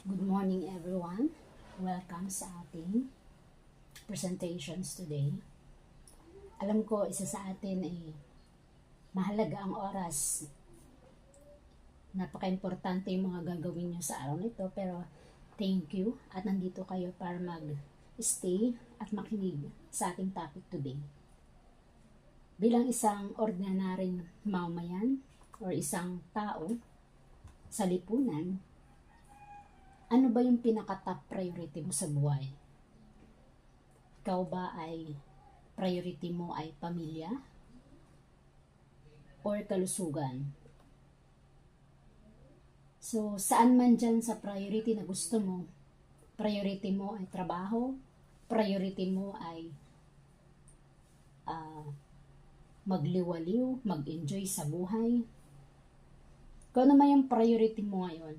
Good morning everyone. Welcome sa ating presentations today. Alam ko isa sa atin ay mahalaga ang oras. Napaka-importante yung mga gagawin nyo sa araw nito, pero thank you at nandito kayo para mag-stay at makinig sa ating topic today. Bilang isang ordinaryong mamamayan or isang tao sa lipunan, ano ba yung pinaka-top priority mo sa buhay? Ikaw ba ay priority mo ay pamilya or kalusugan? So, saan man dyan sa priority na gusto mo, priority mo ay trabaho, priority mo ay magliwaliw, mag-enjoy sa buhay. Kung ano man yung priority mo ngayon,